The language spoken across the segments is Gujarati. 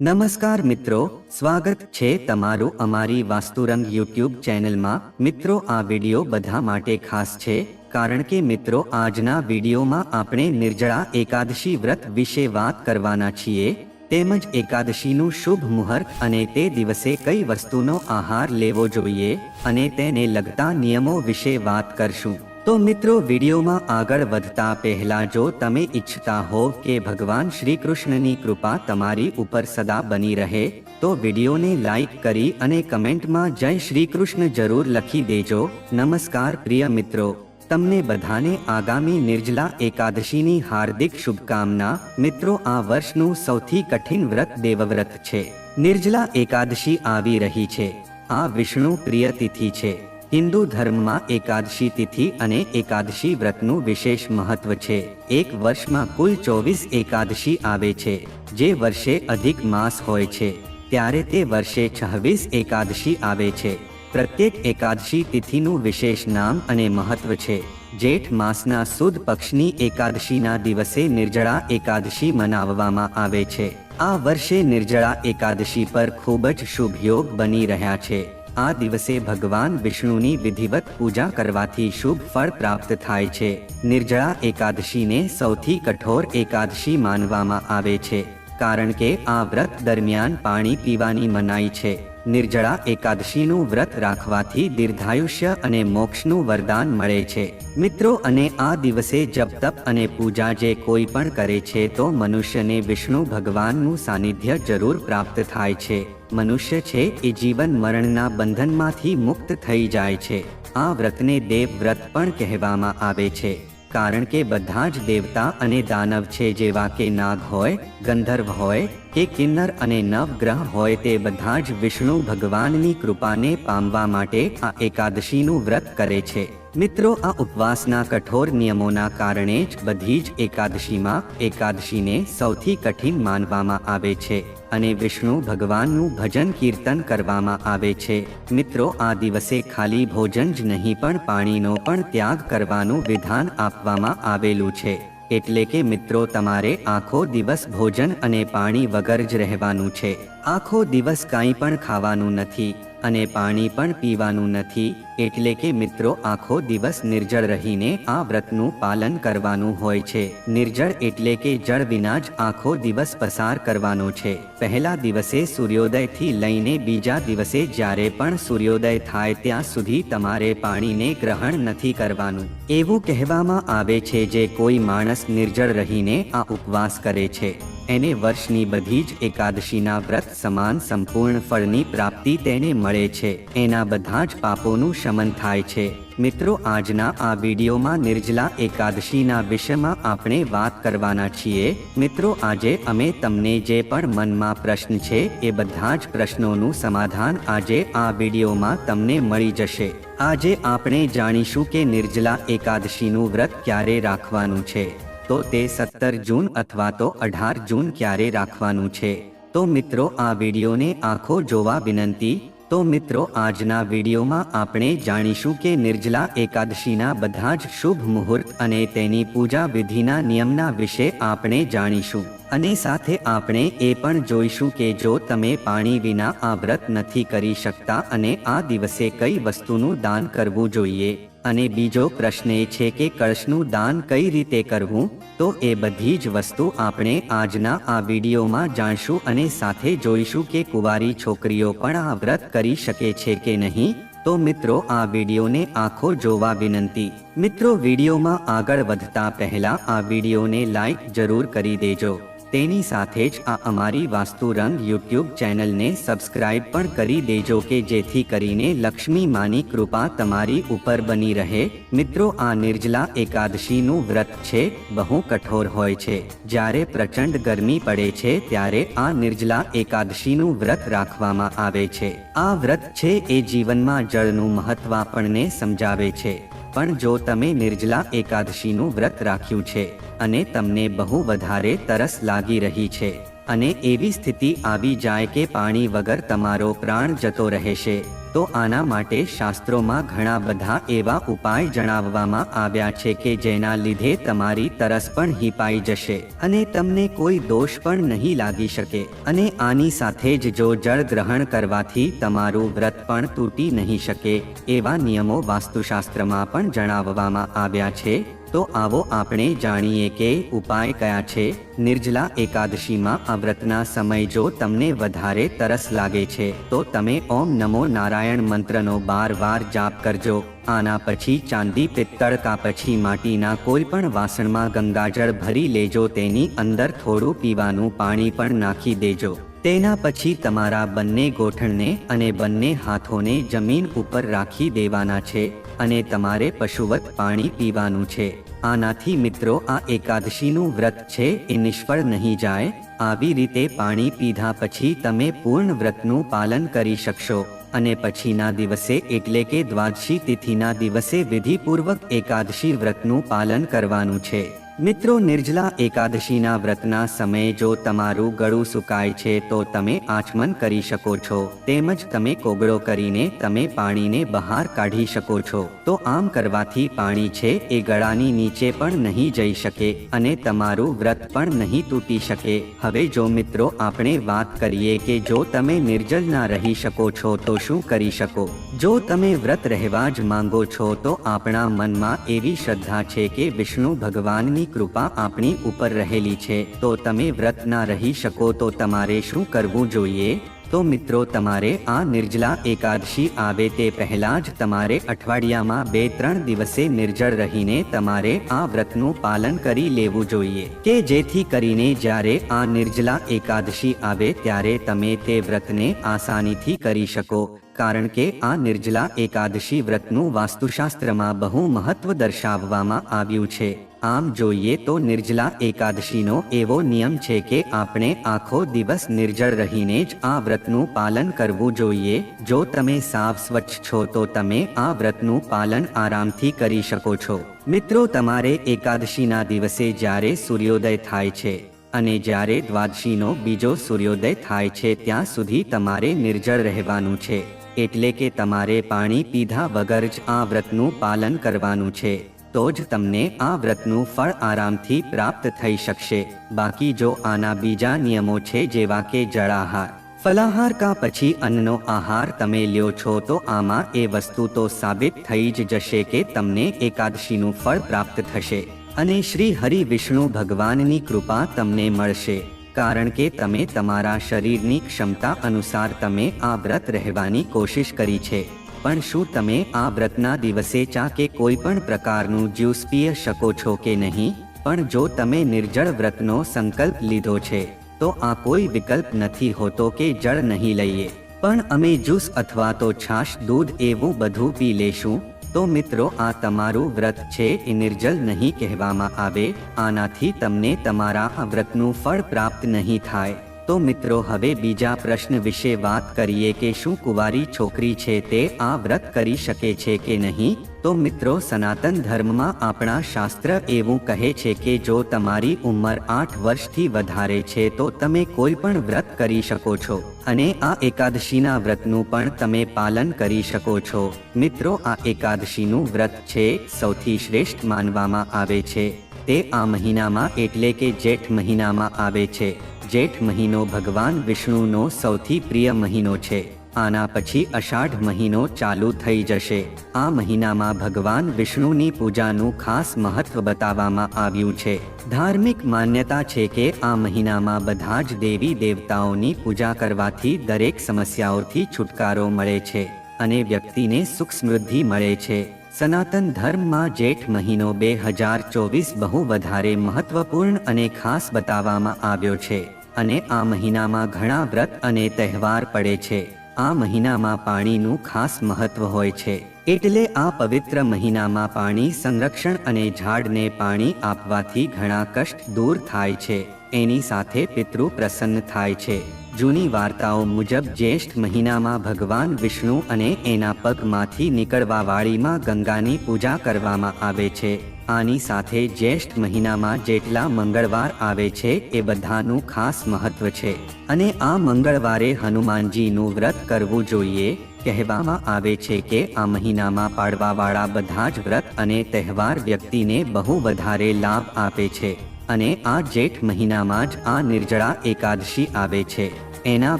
નમસ્કાર મિત્રો, સ્વાગત છે તમારું અમારી વાસ્તુરંગ યુટ્યુબ ચેનલમાં। મિત્રો, આ વિડિયો બધા માટે ખાસ છે કારણ કે મિત્રો આજના વિડિયોમાં આપણે નિર્જળા એકાદશી વ્રત વિશે વાત કરવાના છીએ, તેમજ એકાદશીનું શુભ મુહૂર્ત અને તે દિવસે કઈ વસ્તુનો આહાર લેવો જોઈએ અને તેને લગતા નિયમો વિશે વાત કરશું। તો મિત્રો, વિડીયોમાં આગળ વધતા પહેલા જો તમે ઈચ્છતા હો કે ભગવાન શ્રી કૃષ્ણની કૃપા તમારી ઉપર સદા બની રહે તો વિડીયોને લાઈક કરી અને કમેન્ટમાં જય શ્રી કૃષ્ણ જરૂર લખી દેજો। નમસ્કાર પ્રિય મિત્રો, તમને બધાને આગામી નિર્જલા એકાદશીની હાર્દિક શુભકામના। મિત્રો, આ વર્ષનું સૌથી કઠિન વ્રત દેવવ્રત છે। નિર્જલા એકાદશી આવી રહી છે। આ વિષ્ણુ પ્રિય તિથિ છે। હિન્દુ ધર્મમાં એકાદશી તિથિ અને એકાદશી વ્રતનું વિશેષ મહત્વ છે। એક વર્ષમાં કુલ 24 એકાદશી આવે છે। જે વર્ષે અધિક માસ હોય છે ત્યારે તે વર્ષે 26 એકાદશી આવે છે। પ્રત્યેક એકાદશી તિથિનું વિશેષ નામ અને મહત્વ છે। જેઠ માસના સુદ પક્ષની એકાદશીના દિવસે નિર્જળા એકાદશી મનાવવામાં આવે છે। આ વર્ષે નિર્જળા એકાદશી પર ખૂબ જ શુભ યોગ બની રહ્યા છે। આ દિવસે ભગવાન વિષ્ણુની વિધિવત પૂજા કરવાથી શુભ ફળ પ્રાપ્ત થાય છે। નિર્જળા એકાદશીને સૌથી કઠોર એકાદશી માનવામાં આવે છે કારણ કે આ વ્રત દરમિયાન પાણી પીવાની મનાઈ છે। નિર્જળા એકાદશીનું વ્રત રાખવાથી દીર્ઘાયુષ્ય અને મોક્ષનું વરદાન મળે છે। મિત્રો, અને આ દિવસે જપ તપ અને પૂજા જે કોઈ પણ કરે છે તો મનુષ્યને વિષ્ણુ ભગવાનનું સાનિધ્ય જરૂર પ્રાપ્ત થાય છે। મનુષ્ય છે એ જીવન મરણના બંધનમાંથી મુક્ત થઈ જાય છે। આ વ્રતને દેવ વ્રત પણ કહેવામાં આવે છે કારણ કે બધા જ દેવતા અને દાનવ છે, જેવા કે નાગ હોય, ગંધર્વ હોય કે કિન્નર અને નવગ્રહ હોય, તે બધા જ વિષ્ણુ ભગવાનની કૃપાને પામવા માટે આ એકાદશીનું વ્રત કરે છે। મિત્રો, આ ઉપવાસના કઠોર નિયમોના કારણે જ બધી જ એકાદશીને સૌથી કઠિન માનવામાં આવે છે અને વિષ્ણુ ભગવાનનું ભજન કીર્તન કરવામાં આવે છે। મિત્રો, આ દિવસે ખાલી ભોજન જ નહીં પણ પાણીનો પણ ત્યાગ કરવાનું વિધાન આપવામાં આવેલું છે। એટલે કે મિત્રો, તમારે આખો દિવસ ભોજન અને પાણી વગર જ રહેવાનું છે। આખો દિવસ કાંઈ પણ ખાવાનું નથી અને પાણી પણ પીવાનું નથી। એટલે કે મિત્રો, આખો દિવસ નિર્જળ રહીને આ વ્રતનું પાલન કરવાનું હોય છે। નિર્જળ એટલે કે જળ વિના જ આખો દિવસ પસાર કરવાનો છે। પહેલા દિવસે સૂર્યોદયથી લઈને બીજા દિવસે જ્યારે પણ સૂર્યોદય થાય ત્યાં સુધી તમારે પાણીને ગ્રહણ નથી કરવાનું। એવું કહેવામાં આવે છે જે કોઈ માણસ નિર્જળ રહીને આ ઉપવાસ કરે છે એને વર્ષની બધી જ એકાદશીના વ્રત સમાન સંપૂર્ણ ફળની પ્રાપ્તિ તેને મળે છે। એના બધા જ પાપોનું શમન થાય છે। મિત્રો, આજના આ વિડીયોમાં નિર્જલા એકાદશીના વિષયમાં આપણે વાત કરવાના છીએ। મિત્રો, આજે અમે તમને જે પણ મનમાં પ્રશ્ન છે એ બધા જ પ્રશ્નોનું સમાધાન આજે આ વિડીયોમાં તમને મળી જશે। આજે આપણે જાણીશું કે નિર્જલા એકાદશીનું વ્રત ક્યારે રાખવાનું છે, તો તે 17 જૂન અથવા તો 18 જૂન ક્યારે રાખવાનું છે। તો મિત્રો, આ વિડીયોને આખો જોવા વિનંતી। તો મિત્રો, આજના વિડીયોમાં આપણે જાણીશું કે નિર્જલા એકાદશીના બધા જ શુભ મુહૂર્ત અને તેની પૂજા વિધિના નિયમના વિશે આપણે જાણીશું અને સાથે આપણે એ પણ જોઈશું કે જો તમે પાણી વિના આ વ્રત નથી કરી શકતા અને આ દિવસે કઈ વસ્તુનું દાન કરવું જોઈએ અને બીજો પ્રશ્ન એ છે કે કળશનું દાન કઈ રીતે કરવું, તો એ બધી જ વસ્તુ આપણે આજના આ વિડીયોમાં જાણશું અને સાથે જોઈશું કે કુંવારી છોકરીઓ પણ આ વ્રત કરી શકે છે કે નહીં। તો મિત્રો, આ વિડીયોને આખો જોવા વિનંતી। મિત્રો, વિડીયોમાં આગળ વધતા પહેલા આ વિડીયોને લાઈક જરૂર કરી દેજો। તેની સાથે જ આ અમારી વાસ્તુરંગ યુટ્યુબ ચેનલને સબસ્ક્રાઇબ પણ કરી દેજો કે જેથી કરીને લક્ષ્મી માની કૃપા તમારી ઉપર બની રહે। મિત્રો, આ નિર્જલા એકાદશીનું વ્રત છે બહુ કઠોર હોય છે। જ્યારે પ્રચંડ ગરમી પડે છે ત્યારે આ નિર્જલા એકાદશીનું વ્રત રાખવામાં આવે છે। આ વ્રત છે એ જીવનમાં જળનું મહત્વ આપણને સમજાવે છે। પણ જો તમે નિર્જલા એકાદશીનું વ્રત રાખ્યું છે અને તમને બહુ વધારે તરસ લાગી રહી છે અને એવી સ્થિતિ આવી જાય કે પાણી વગર તમારો પ્રાણ જતો રહેશે, તો આના માટે શાસ્ત્રોમાં ઘણા બધા એવા ઉપાય જણાવવામાં આવ્યા છે કે જેના લીધે તમારી તરસ પણ હિપાઈ જશે અને તમને કોઈ દોષ પણ નહીં લાગી શકે. અને આની સાથે જ જો જળ ગ્રહણ કરવાથી તમારું વ્રત પણ તૂટી નહીં શકે એવા નિયમો વાસ્તુશાસ્ત્રમાં પણ જણાવવામાં આવ્યા છે. તો આવો આપણે જાણીએ કે ઉપાય કયા છે. નિર્જલા એકાદશીમાં આ વ્રતના સમય જો તમને વધારે તરસ લાગે છે તો તમે ઓમ નમો નારાયણ મંત્રનો 12 વાર જાપ કરજો. આના પછી ચાંદી પિત્તળ કા પછી માટીના કોઈ પણ વાસણમાં ગંગાજળ ભરી લેજો. તેની અંદર થોડું પીવાનું પાણી પણ નાખી દેજો. તેના પછી તમારા બંને ગોઠણને અને બંને હાથોને જમીન ઉપર રાખી દેવાના છે અને તમારે પશુવત પાણી પીવાનું છે. આનાથી મિત્રો આ એકાદશીનું વ્રત છે એ નિષ્ફળ નહીં જાય. આવી રીતે પાણી પીધા પછી તમે પૂર્ણ વ્રતનું પાલન કરી શકશો અને પછીના દિવસે એટલે કે દ્વાદશી તિથિના દિવસે વિધિપૂર્વક એકાદશી વ્રતનું પાલન કરવાનું છે. મિત્રો, નિર્જલા એકાદશીના વ્રતના સમયે જો તમારું ગળું સુકાય છે તો તમે આચમન કરી શકો છો, તેમજ તમે કોગળો કરીને તમે પાણીને બહાર કાઢી શકો છો. તો આમ કરવાથી પાણી છે એ ગળાની નીચે પણ નહીં જઈ શકે અને તમારું વ્રત પણ નહીં તૂટી શકે. હવે જો મિત્રો આપણે વાત કરીએ કે જો તમે નિર્જલ ના રહી શકો છો તો શું કરી શકો. જો તમે વ્રત રહેવા જ માંગો છો તો આપણા મનમાં એવી શ્રદ્ધા છે કે વિષ્ણુ ભગવાનની કૃપા આપણી ઉપર રહેલી છે, તો તમે વ્રત ના રહી શકો તો તમારે શું કરવું જોઈએ. તો મિત્રો, તમારે આ નિર્જલા એકાદશી આવે તે પહેલા જ તમારે અઠવાડિયામાં 2-3 દિવસે નિર્જળ રહીને તમારે આ વ્રતનું પાલન કરી લેવું જોઈએ કે જેથી કરીને જ્યારે આ નિર્જલા એકાદશી આવે ત્યારે તમે તે વ્રતને આસાનીથી કરી શકો. કારણ કે આ નિર્જલા એકાદશી વ્રતનું વાસ્તુશાસ્ત્રમાં બહુ મહત્વ દર્શાવવામાં આવ્યું છે. આમ જોઈએ તો નિર્જલા એકાદશીનો એવો નિયમ છે કે આપણે આખો દિવસ નિર્જળ રહીને જ આ વ્રતનું પાલન કરવું જોઈએ. જો તમે સાવ સ્વચ્છ છો તો તમે આ વ્રતનું પાલન આરામથી કરી શકો છો. મિત્રો, તમારે એકાદશીના દિવસે જ્યારે સૂર્યોદય થાય છે અને જ્યારે દ્વાદશીનો બીજો સૂર્યોદય થાય છે ત્યાં સુધી તમારે નિર્જળ રહેવાનું છે. એટલે કે તમારે પાણી પીધા વગર જ આ વ્રતનું પાલન કરવાનું છે. તો જ તમને આ વ્રતનું ફળ આરામથી પ્રાપ્ત થઈ શકશે. બાકી જો આના બીજા નિયમો છે જેવા કે જળાહાર, ફલાહાર કા પછી અન્નનો આહાર તમે લ્યો છો તો આમાં એ વસ્તુ તો સાબિત થઈ જ જશે કે તમને એકાદશીનું ફળ પ્રાપ્ત થશે અને શ્રી હરિ વિષ્ણુ ભગવાનની કૃપા તમને મળશે. કારણ કે તમે તમારા શરીરની ક્ષમતા અનુસાર તમે આ વ્રત રહેવાની કોશિશ કરી છે. પણ શું તમે આ વ્રતના દિવસે ચા કે કોઈ પણ પ્રકારનું જ્યુસ પી શકો છો કે નહીં? પણ જો તમે નિર્જળ વ્રતનો સંકલ્પ લીધો છે તો આ કોઈ વિકલ્પ નથી હોતો કે જળ નહીં લઈએ પણ અમે જ્યુસ અથવા તો છાશ, દૂધ એવું બધું પી લેશું. તો મિત્રો, આ તમારું વ્રત છે એ નિર્જલ નહીં કહેવામાં આવે. આનાથી તમને તમારા આ વ્રતનું ફળ પ્રાપ્ત નહીં થાય. તો મિત્રો, હવે બીજા પ્રશ્ન વિશે વાત કરીએ કે શું કુંવારી છોકરી છે તે આ વ્રત કરી શકે છે કે નહીં. તો મિત્રો, સનાતન ધર્મમાં આપણા શાસ્ત્ર એવું કહે છે કે જો તમારી ઉંમર 8 વર્ષથી વધારે છે તો તમે કોઈ પણ વ્રત કરી શકો છો અને આ એકાદશીના વ્રતનું પણ તમે પાલન કરી શકો છો. મિત્રો, આ એકાદશીનું વ્રત છે સૌથી શ્રેષ્ઠ માનવામાં આવે છે. તે આ મહિનામાં એટલે કે જેઠ મહિનામાં આવે છે. જેઠ મહિનો ભગવાન વિષ્ણુનો સૌથી પ્રિય મહિનો છે. આના પછી અષાઢ મહિનો ચાલુ થઈ જશે. આ મહિનામાં ભગવાન વિષ્ણુની પૂજાનું ખાસ મહત્વ બતાવવામાં આવ્યું છે. ધાર્મિક માન્યતા છે કે આ મહિનામાં બધા જ દેવી દેવતાઓની પૂજા કરવાથી દરેક સમસ્યાઓથી છુટકારો મળે છે અને વ્યક્તિને સુખ સમૃદ્ધિ મળે છે. સનાતન ધર્મમાં જેઠ મહિનો 2024 બહુ વધારે મહત્વપૂર્ણ અને ખાસ બતાવવામાં આવ્યો છે અને આ મહિનામાં ઘણા વ્રત અને તહેવાર પડે છે. આ મહિનામાં પાણીનું ખાસ મહત્વ હોય છે. એટલે આ પવિત્ર મહિનામાં પાણી સંરક્ષણ અને ઝાડને પાણી આપવાથી ઘણા કષ્ટ દૂર થાય છે. એની સાથે પિતૃ પ્રસન્ન થાય છે. જૂની વાર્તાઓ મુજબ જ્યેષ્ઠ મહિનામાં ભગવાન વિષ્ણુ અને એના પગમાંથી નીકળવાવાળી માં ગંગાની પૂજા કરવામાં આવે છે. આની સાથે જ્યેષ્ઠ મહિનામાં જેટલા મંગળવાર આવે છે એ બધાનું ખાસ મહત્વ છે અને આ મંગળવારે હનુમાનજીનું વ્રત કરવું જોઈએ. કહેવામાં આવે છે કે આ મહિનામાં પાળવાવાળા બધા જ વ્રત અને તહેવાર વ્યક્તિને બહુ વધારે લાભ આપે છે અને આ જેઠ મહિનામાં જ આ નિર્જળા એકાદશી આવે છે. એના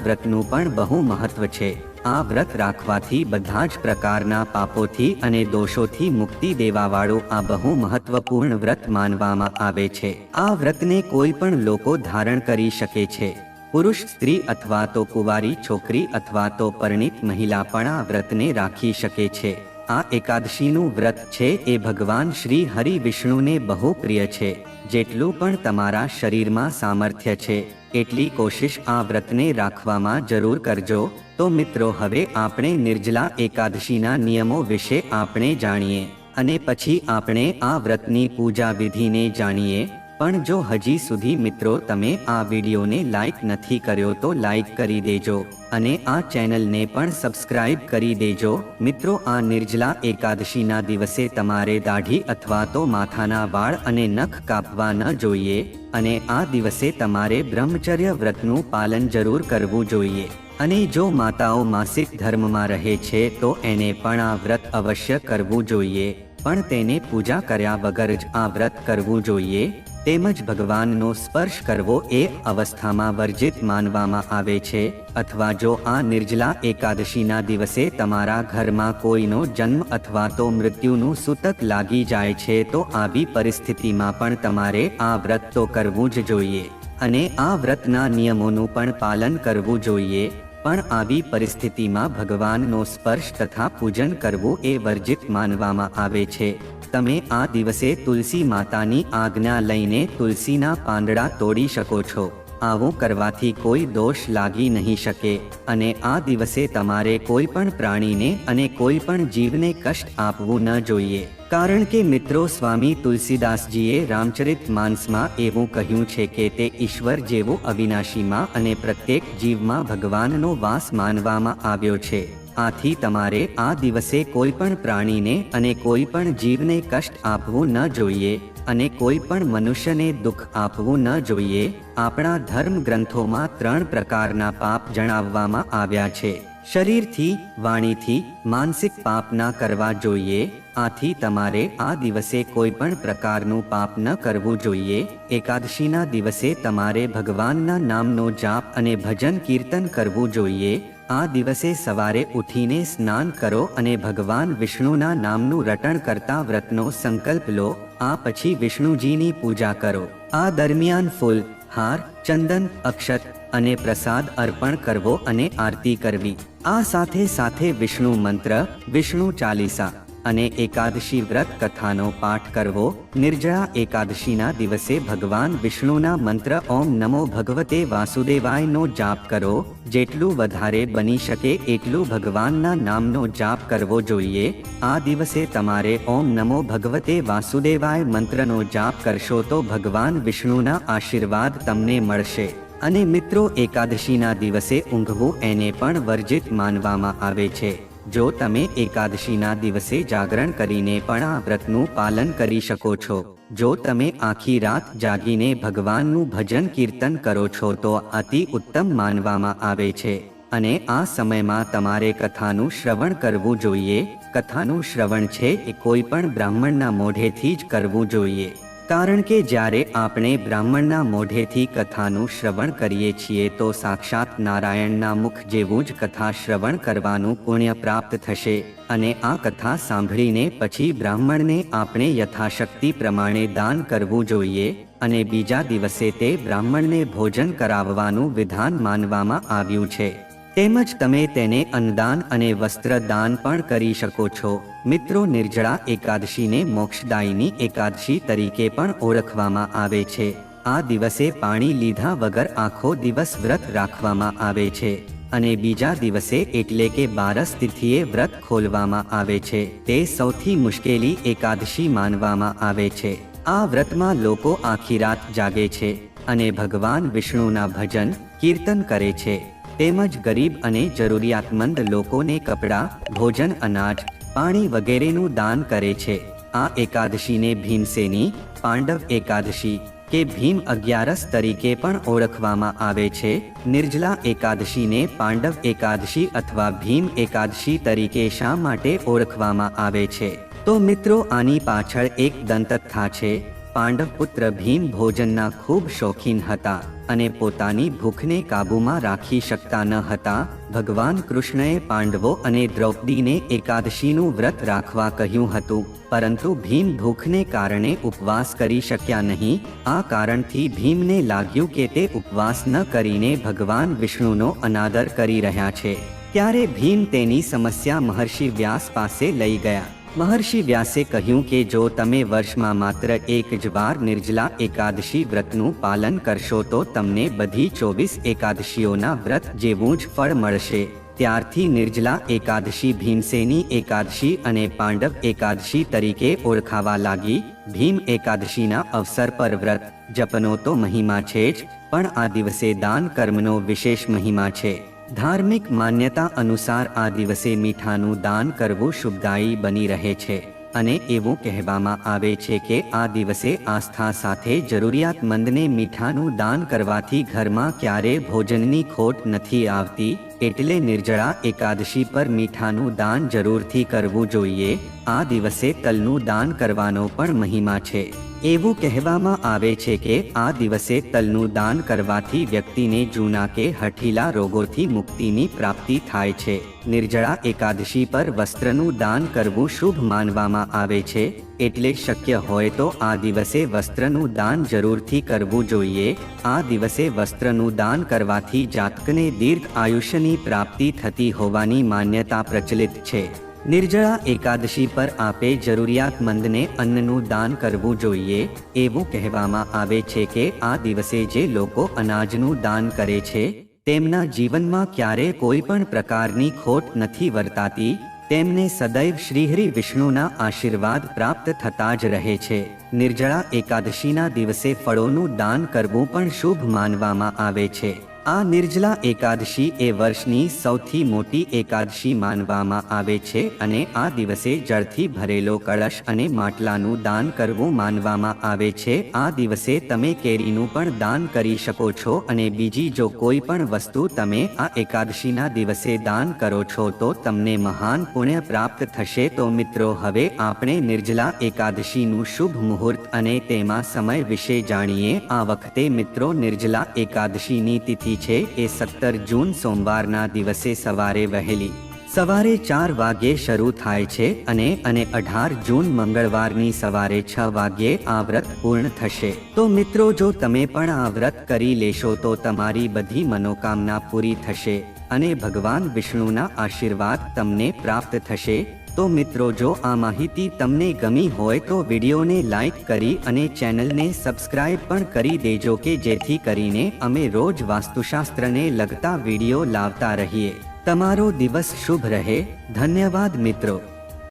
વ્રતનું પણ બહુ મહત્વ છે. આ વ્રત રાખવાથી બધા જ પ્રકારના પાપોથી અને દોષોથી મુક્તિ દેવાવાળું આ બહુ મહત્વપૂર્ણ વ્રત માનવામાં આવે છે. આ વ્રતને કોઈ પણ લોકો ધારણ કરી શકે છે. પુરુષ, સ્ત્રી અથવા તો કુંવારી છોકરી અથવા તો પરિણીત મહિલા પણ આ વ્રતને રાખી શકે છે. આ એકાદશીનું વ્રત છે એ ભગવાન શ્રી હરિ વિષ્ણુને બહુ પ્રિય છે. જેટલું પણ તમારા શરીરમાં સામર્થ્ય છે એટલી કોશિશ આ વ્રતને રાખવામાં જરૂર કરજો. તો મિત્રો, હવે આપણે નિર્જલા એકાદશીના નિયમો વિશે આપણે જાણીએ અને પછી આપણે આ વ્રતની પૂજા વિધિને જાણીએ. પણ જો હજી સુધી મિત્રો તમે આ વિડીયોને લાઈક નથી કર્યો તો લાઈક કરી દેજો અને આ ચેનલને પણ સબસ્ક્રાઇબ કરી દેજો. મિત્રો, આ નિર્જલા એકાદશીના દિવસે તમારે દાઢી અથવા તો માથાના વાળ અને નખ કાપવા ન જોઈએ અને આ દિવસે તમારે બ્રહ્મચર્ય વ્રતનું પાલન જરૂર કરવું જોઈએ. અને જો માતાઓ માસિક ધર્મમાં રહે છે તો એને પણ આ વ્રત અવશ્ય કરવું જોઈએ, પણ તેને પૂજા કર્યા વગર જ આ વ્રત કરવું જોઈએ. તેમજ ભગવાનનો સ્પર્શ કરવો એ અવસ્થામાં વર્જિત માનવામાં આવે છે. અથવા જો આ નિર્જલા એકાદશીના દિવસે તમારા ઘરમાં કોઈનો જન્મ અથવા તો મૃત્યુનું સૂતક લાગી જાય છે તો આવી પરિસ્થિતિમાં પણ તમારે આ વ્રત તો કરવું જ જોઈએ અને આ વ્રતના નિયમોનું પણ પાલન કરવું જોઈએ. પણ આવી પરિસ્થિતિમાં ભગવાનનો સ્પર્શ તથા પૂજન કરવું એ વર્જિત માનવામાં આવે છે. તમે આ દિવસે તુલસી માતાની આજ્ઞા લઈને તુલસીના પાંદડા તોડી શકો છો. આવું કરવાથી કોઈ દોષ લાગી નહીં શકે અને આ દિવસે તમારે કોઈ પણ પ્રાણીને અને કોઈ પણ જીવને કષ્ટ આપવું ન જોઈએ. કારણ કે મિત્રો, સ્વામી તુલસીદાસજીએ રામચરિત માનસમાં એવું કહ્યું છે કે તે ઈશ્વર જેવો અવિનાશીમાં અને પ્રત્યેક જીવમાં ભગવાનનો વાસ માનવામાં આવ્યો છે. આથી તમારે આ દિવસે કોઈ પણ પ્રાણીને અને કોઈ પણ જીવને કષ્ટ આપવું ન જોઈએ અને કોઈ પણ મનુષ્યને દુઃખ આપવું ન જોઈએ. આપણા ધર્મ ગ્રંથોમાં 3 પ્રકારના પાપ જણાવવામાં આવ્યા છે. શરીરથી, વાણીથી, માનસિક પાપ ના કરવા જોઈએ. આથી તમારે આ દિવસે કોઈ પણ પ્રકારનું પાપ ન કરવું જોઈએ. એકાદશીના દિવસે તમારે ભગવાનના નામનો જાપ અને ભજન કીર્તન કરવું જોઈએ. આ દિવસે સવારે ઉઠીને સ્નાન કરો અને ભગવાન વિષ્ણુના નામનું રટણ કરતા વ્રતનો સંકલ્પ લો. આ પછી વિષ્ણુજીની પૂજા કરો. આ દરમિયાન ફૂલ, હાર, ચંદન, અક્ષત અને પ્રસાદ અર્પણ કરવો અને આરતી કરવી. આ સાથે સાથે વિષ્ણુ મંત્ર, વિષ્ણુ ચાલીસા અને એકાદશી વ્રત કથાનો પાઠ કરવો. નિર્જળા એકાદશીના દિવસે ભગવાન વિષ્ણુના મંત્ર ઓમ નમો ભગવતે વાસુદેવાયનો જાપ કરો. જેટલું વધારે બની શકે એટલું ભગવાનના નામનો જાપ કરવો જોઈએ. આ દિવસે તમારે ઓમ નમો ભગવતે વાસુદેવાય મંત્રનો જાપ કરશો તો ભગવાન વિષ્ણુના આશીર્વાદ તમને મળશે. અને મિત્રો, એકાદશીના દિવસે ઊંઘવું એને પણ વર્જિત માનવામાં આવે છે. જો તમે એકાદશીના દિવસે જાગરણ કરીને પણ આ વ્રતનું પાલન કરી શકો છો, જો તમે આખી રાત જાગીને ભગવાનનું ભજન કીર્તન કરો છો તો અતિ ઉત્તમ માનવામાં આવે છે. અને આ સમયમાં તમારે કથાનું શ્રવણ કરવું જોઈએ. કથાનું શ્રવણ છે એ કોઈ પણ બ્રાહ્મણના મોઢેથી જ કરવું જોઈએ. કારણ કે જ્યારે આપણે બ્રાહ્મણના મોઢેથી કથાનું શ્રવણ કરીએ છીએ તો સાક્ષાત નારાયણના મુખ જેવું જ કથા શ્રવણ કરવાનું પુણ્ય પ્રાપ્ત થશે. અને આ કથા સાંભળીને પછી બ્રાહ્મણને આપણે યથાશક્તિ પ્રમાણે દાન કરવું જોઈએ અને બીજા દિવસે તે બ્રાહ્મણને ભોજન કરાવવાનું વિધાન માનવામાં આવ્યું છે. તેમજ તમે તેને અન્નદાન અને વસ્ત્રદાન પણ કરી શકો છો. મિત્રો, નિર્જળા એકાદશીને મોક્ષદાયિની એકાદશી તરીકે પણ ઓળખવામાં આવે છે. આ દિવસે પાણી લીધા વગર આખો દિવસ વ્રત રાખવામાં આવે છે અને બીજા દિવસે એટલે કે 12 તિથિએ વ્રત ખોલવામાં આવે છે. તે સૌથી મુશ્કેલી એકાદશી માનવામાં આવે છે. આ વ્રતમાં લોકો આખી રાત જાગે છે અને ભગવાન વિષ્ણુના ભજન, કીર્તન કરે છે, તેમજ ગરીબ અને જરૂરિયાતમંદ લોકોને કપડાં, ભોજન, અનાજ, પાણી વગેરેનું દાન કરે છે. આ એકાદશીને ભીમસેની, પાંડવ એકાદશી કે ભીમ અગિયારસ તરીકે પણ ઓળખવામાં આવે છે. નિર્જલા એકાદશીને પાંડવ એકાદશી અથવા ભીમ એકાદશી તરીકે શા માટે ઓળખવામાં આવે છે? તો મિત્રો, આની પાછળ એક દંતકથા છે. પાંડવ પુત્ર ભીમ ભોજનના ખૂબ શોખીન હતા અને પોતાની ભૂખને કાબૂમાં રાખી શકતા ન હતા. ભગવાન કૃષ્ણએ પાંડવો અને દ્રૌપદીને એકાદશીનું વ્રત રાખવા કહ્યું હતું, પરંતુ ભીમ ભૂખને કારણે ઉપવાસ કરી શક્યા નહીં. આ કારણથી ભીમને લાગ્યું કે તે ઉપવાસ ન કરીને ભગવાન વિષ્ણુનો અનાદર કરી રહ્યા છે. ત્યારે ભીમ તેની સમસ્યા મહર્ષિ વ્યાસ પાસે લઈ ગયા. મહર્ષિ વ્યાસે કહ્યું કે જો તમે વર્ષમાં માત્ર એક જ વાર નિર્જલા એકાદશી વ્રતનું પાલન કરશો તો તમને બધી 24 એકાદશીઓના વ્રત જેવું જ ફળ મળશે. ત્યારથી નિર્જલા એકાદશી ભીમસેની એકાદશી અને પાંડવ એકાદશી તરીકે ઓળખાવા લાગી. ભીમ એકાદશીના અવસર પર વ્રત જપનો તો મહિમા છે જ, પણ આ દિવસે દાન કર્મનો વિશેષ મહિમા છે. ધાર્મિક માન્યતા અનુસાર આ દિવસે મીઠાનું દાન કરવું શુભદાયી બની રહે છે અને એવું કહેવામાં આવે છે કે આ દિવસે આસ્થા સાથે જરૂરિયાતમંદને મીઠાનું દાન કરવાથી ઘરમાં ક્યારેય ભોજનની ખોટ નથી આવતી. એટલે નિર્જળા એકાદશી પર મીઠાનું દાન જરૂરથી કરવું જોઈએ. આ દિવસે તલનું દાન કરવાનો પણ મહિમા છે. એવું કહેવામાં આવે છે કે આ દિવસે તલનું દાન કરવાથી વ્યક્તિને જૂના કે હઠીલા રોગોથી મુક્તિની પ્રાપ્તિ થાય છે. નિર્જળા એકાદશી પર વસ્ત્રનું દાન કરવું શુભ માનવામાં આવે છે, એટલે શક્ય હોય તો આ દિવસે વસ્ત્રનું દાન જરૂરથી કરવું જોઈએ. આ દિવસે વસ્ત્રનું દાન કરવાથી જાતકને દીર્ઘ આયુષ્યની પ્રાપ્તિ થતી હોવાની માન્યતા પ્રચલિત છે. નિર્જળા એકાદશી પર આપે જરૂરિયાતમંદને અન્નનું દાન કરવું જોઈએ. એવું કહેવામાં આવે છે કે આ દિવસે જે લોકો અનાજનું દાન કરે છે તેમના જીવનમાં ક્યારેય કોઈ પણ પ્રકારની ખોટ નથી વર્તાતી. તેમને સદૈવ શ્રીહરિ વિષ્ણુના આશીર્વાદ પ્રાપ્ત થતા જ રહે છે. નિર્જળા એકાદશીના દિવસે ફળોનું દાન કરવું પણ શુભ માનવામાં આવે છે. આ નિર્જલા એકાદશી એ વર્ષની સૌથી મોટી એકાદશી માનવામાં આવે છે અને આ દિવસે જળથી ભરેલો કળશ અને માટલાનું દાન કરવું માનવામાં આવે છે. આ દિવસે તમે કેરીનું પણ દાન કરી શકો છો અને બીજી જો કોઈ પણ વસ્તુ તમે આ એકાદશીના દિવસે દાન કરો છો તો તમને મહાન પુણ્ય પ્રાપ્ત થશે. તો મિત્રો, હવે આપણે નિર્જલા એકાદશીનું શુભ મુહૂર્ત અને તેમાં સમય વિશે જાણીએ. આ વખતે મિત્રો નિર્જલા એકાદશીની તિથિ છે એ 17 જૂન સોમવારના દિવસે સવારે વહેલી સવારે 4 વાગ્યે શરૂ થાય છે અને 18 જૂન મંગળવારની સવારે 6 વાગ્યે આ વ્રત પૂર્ણ થશે. તો મિત્રો, જો તમે પણ આ વ્રત કરી લેશો તો તમારી બધી મનોકામના પૂરી થશે અને ભગવાન વિષ્ણુના આશીર્વાદ તમને પ્રાપ્ત થશે. તો મિત્રો, જો આ માહિતી તમને ગમી હોય તો વિડીયોને લાઈક કરી અને ચેનલને સબસ્ક્રાઇબ પણ કરી દેજો કે જેથી કરીને અમે રોજ વાસ્તુશાસ્ત્રને લગતા વિડીયો લાવતા રહીએ. તમારો દિવસ શુભ રહે. ધન્યવાદ મિત્રો.